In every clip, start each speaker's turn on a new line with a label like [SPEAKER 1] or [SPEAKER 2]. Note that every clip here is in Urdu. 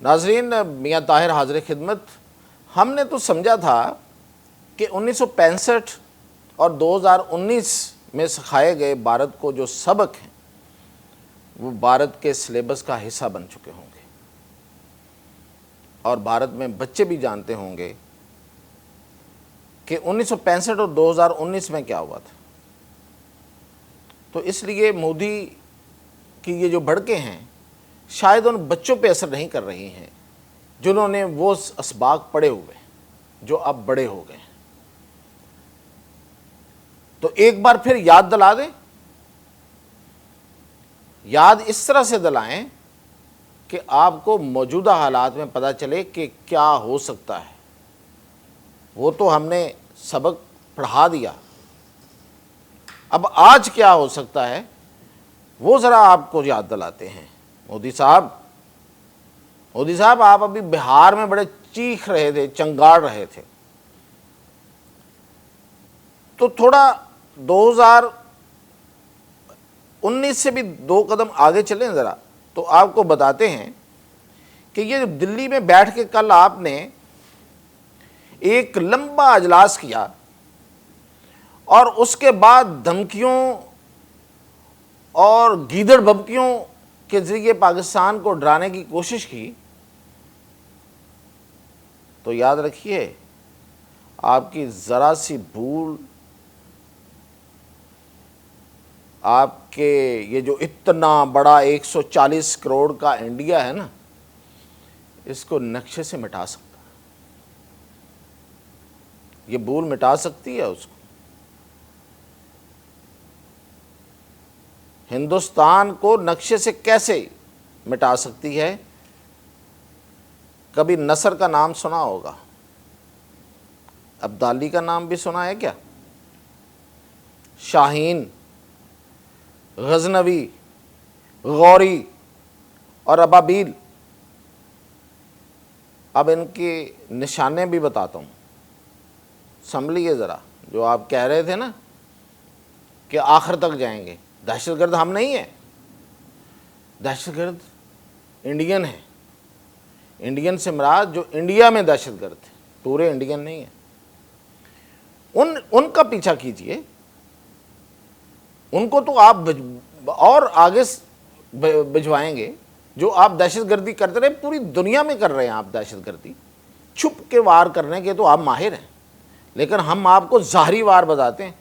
[SPEAKER 1] ناظرین، میاں طاہر حاضر خدمت۔ ہم نے تو سمجھا تھا کہ 1965 اور 2019 میں سکھائے گئے بھارت کو جو سبق ہیں وہ بھارت کے سلیبس کا حصہ بن چکے ہوں گے، اور بھارت میں بچے بھی جانتے ہوں گے کہ 1965 اور 2019 میں کیا ہوا تھا۔ تو اس لیے مودی کی یہ جو بھڑکیں ہیں شاید ان بچوں پہ اثر نہیں کر رہی ہیں جنہوں نے وہ اسباق پڑھے ہوئے ہیں، جو اب بڑے ہو گئے ہیں۔ تو ایک بار پھر یاد دلا دیں، یاد اس طرح سے دلائیں کہ آپ کو موجودہ حالات میں پتہ چلے کہ کیا ہو سکتا ہے۔ وہ تو ہم نے سبق پڑھا دیا، اب آج کیا ہو سکتا ہے وہ ذرا آپ کو یاد دلاتے ہیں۔ مودی صاحب آپ ابھی بہار میں بڑے چیخ رہے تھے، چنگاڑ رہے تھے، تو تھوڑا 2019 سے بھی 2 قدم آگے چلیں ذرا، تو آپ کو بتاتے ہیں کہ یہ دلی میں بیٹھ کے کل آپ نے ایک لمبا اجلاس کیا اور اس کے بعد دھمکیوں اور گیدڑ بھبکیوں کے ذریعے پاکستان کو ڈرانے کی کوشش کی، تو یاد رکھیے آپ کی ذرا سی بھول، آپ کے یہ جو اتنا بڑا 140 کروڑ کا انڈیا ہے نا، اس کو نقشے سے مٹا سکتا ہے۔ یہ بھول مٹا سکتی ہے اس کو۔ ہندوستان کو نقشے سے کیسے مٹا سکتی ہے؟ کبھی نصر کا نام سنا ہوگا، ابدالی کا نام بھی سنا ہے کیا؟ شاہین، غزنوی، غوری اور ابابیل، اب ان کے نشانے بھی بتاتا ہوں، سنبھلیے ذرا۔ جو آپ کہہ رہے تھے نا کہ آخر تک جائیں گے، دہشت گرد ہم نہیں ہیں، دہشت گرد انڈین ہیں۔ انڈین سے مراد جو انڈیا میں دہشت گرد تھے، پورے انڈین نہیں ہیں۔ ان کا پیچھا کیجئے، ان کو تو آپ اور آگے بھجوائیں گے۔ جو آپ دہشت گردی کرتے رہے، پوری دنیا میں کر رہے ہیں آپ دہشت گردی، چھپ کے وار کرنے کے تو آپ ماہر ہیں، لیکن ہم آپ کو ظاہری وار بتاتے ہیں۔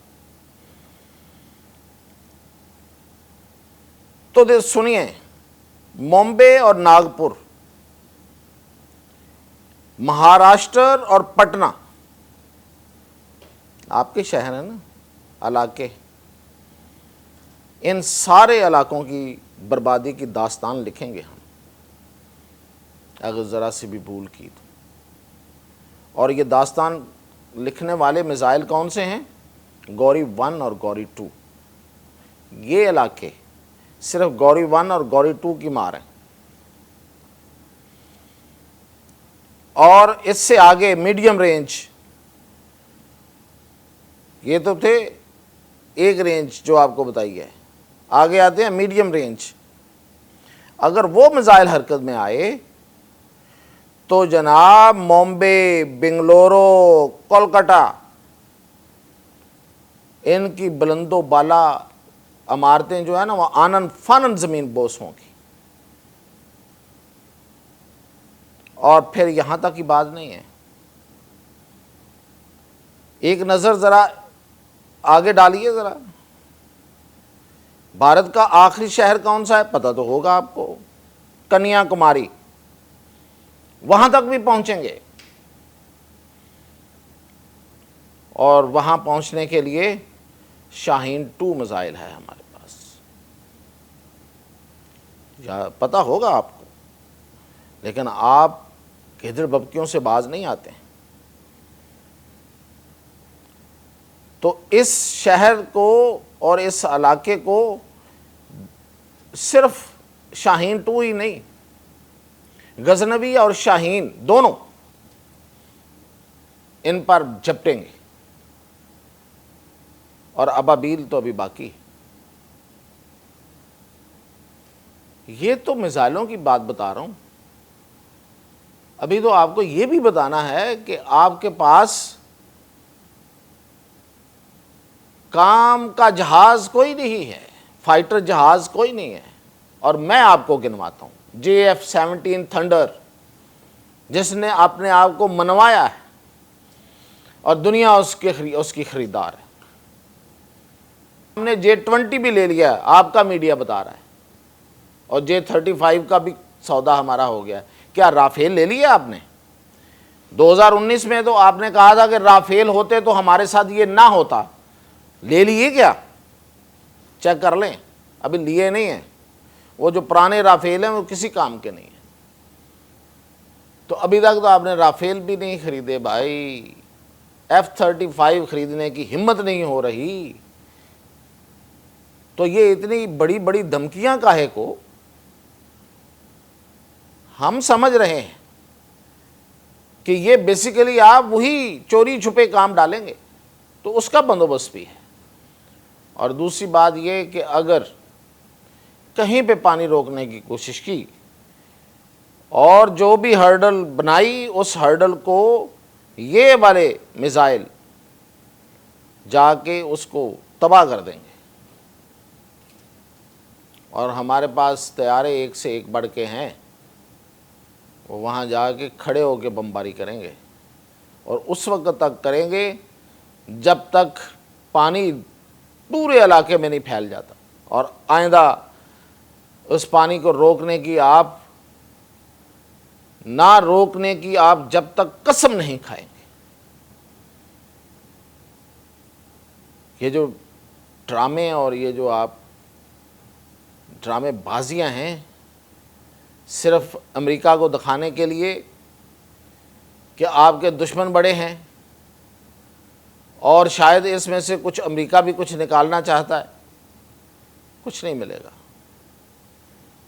[SPEAKER 1] تو سنیے، ممبئی اور ناگپور، مہاراشٹر اور پٹنہ، آپ کے شہر ہیں نا، علاقے، ان سارے علاقوں کی بربادی کی داستان لکھیں گے ہم، اگر ذرا سی بھی بھول کی تو۔ اور یہ داستان لکھنے والے میزائل کون سے ہیں؟ گوری 1 اور گوری 2۔ یہ علاقے صرف گوری 1 اور گوری 2 کی مار ہیں، اور اس سے آگے میڈیم رینج، یہ تو تھے ایک رینج جو آپ کو بتائی ہے، آگے آتے ہیں میڈیم رینج۔ اگر وہ میزائل حرکت میں آئے تو جناب ممبئی، بنگلورو، کولکاتہ، ان کی بلند و بالا عمارتیں جو ہیں نا وہ آنن فانن زمین بوس ہوں گی۔ اور پھر یہاں تک کی بات نہیں ہے، ایک نظر ذرا آگے ڈالیے ذرا۔ بھارت کا آخری شہر کون سا ہے پتہ تو ہوگا آپ کو، کنیا کماری، وہاں تک بھی پہنچیں گے، اور وہاں پہنچنے کے لیے شاہین 2 میزائل ہے ہمارے پاس، پتہ ہوگا آپ کو، لیکن آپ گیدڑ بھبکیوں سے باز نہیں آتے ہیں۔ تو اس شہر کو اور اس علاقے کو صرف شاہین 2 ہی نہیں، غزنوی اور شاہین دونوں ان پر جھپٹیں گے، اور ابابیل تو ابھی باقی۔ یہ تو میزائلوں کی بات بتا رہا ہوں، ابھی تو آپ کو یہ بھی بتانا ہے کہ آپ کے پاس کام کا جہاز کوئی نہیں ہے، فائٹر جہاز کوئی نہیں ہے، اور میں آپ کو گنواتا ہوں JF-17 تھنڈر، جس نے اپنے آپ کو منوایا ہے اور دنیا اس کی خریدار ہے۔ ہم نے J-20 بھی لے لیا ہے، آپ کا میڈیا بتا رہا ہے، اور J-35 کا بھی سودا ہمارا ہو گیا ہے۔ کیا رافیل لے لیا آپ نے؟ 2019 میں تو آپ نے کہا تھا کہ رافیل ہوتے تو ہمارے ساتھ یہ نہ ہوتا، لے لیے کیا؟ چیک کر لیں، ابھی لیے نہیں ہیں۔ وہ جو پرانے رافیل ہیں وہ کسی کام کے نہیں ہیں۔ تو ابھی تک تو آپ نے رافیل بھی نہیں خریدے بھائی، F-35 خریدنے کی ہمت نہیں ہو رہی، تو یہ اتنی بڑی بڑی دھمکیاں کاہے کو؟ ہم سمجھ رہے ہیں کہ یہ بیسیکلی آپ وہی چوری چھپے کام ڈالیں گے، تو اس کا بندوبست بھی ہے۔ اور دوسری بات یہ کہ اگر کہیں پہ پانی روکنے کی کوشش کی اور جو بھی ہرڈل بنائی، اس ہرڈل کو یہ والے میزائل جا کے اس کو تباہ کر دیں گے، اور ہمارے پاس طیارے ایک سے ایک بڑھ کے ہیں، وہ وہاں جا کے کھڑے ہو کے بمباری کریں گے، اور اس وقت تک کریں گے جب تک پانی پورے علاقے میں نہیں پھیل جاتا، اور آئندہ اس پانی کو روکنے کی آپ جب تک قسم نہیں کھائیں گے۔ یہ جو ڈرامے اور یہ جو آپ ڈرامے بازیاں ہیں، صرف امریکہ کو دکھانے کے لیے کہ آپ کے دشمن بڑے ہیں، اور شاید اس میں سے کچھ امریکہ بھی کچھ نکالنا چاہتا ہے، کچھ نہیں ملے گا۔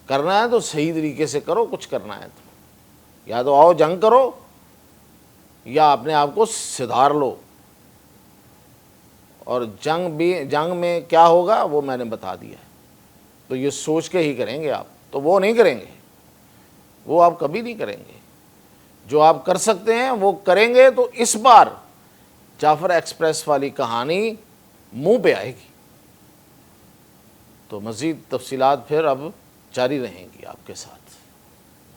[SPEAKER 1] کرنا ہے تو صحیح طریقے سے کرو، کچھ کرنا ہے تو یا تو آؤ جنگ کرو، یا اپنے آپ کو سدھار لو، اور جنگ میں کیا ہوگا وہ میں نے بتا دیا ہے، تو یہ سوچ کے ہی کریں گے آپ، تو وہ نہیں کریں گے، وہ آپ کبھی نہیں کریں گے۔ جو آپ کر سکتے ہیں وہ کریں گے، تو اس بار جعفر ایکسپریس والی کہانی منہ پہ آئے گی۔ تو مزید تفصیلات پھر اب جاری رہیں گی آپ کے ساتھ۔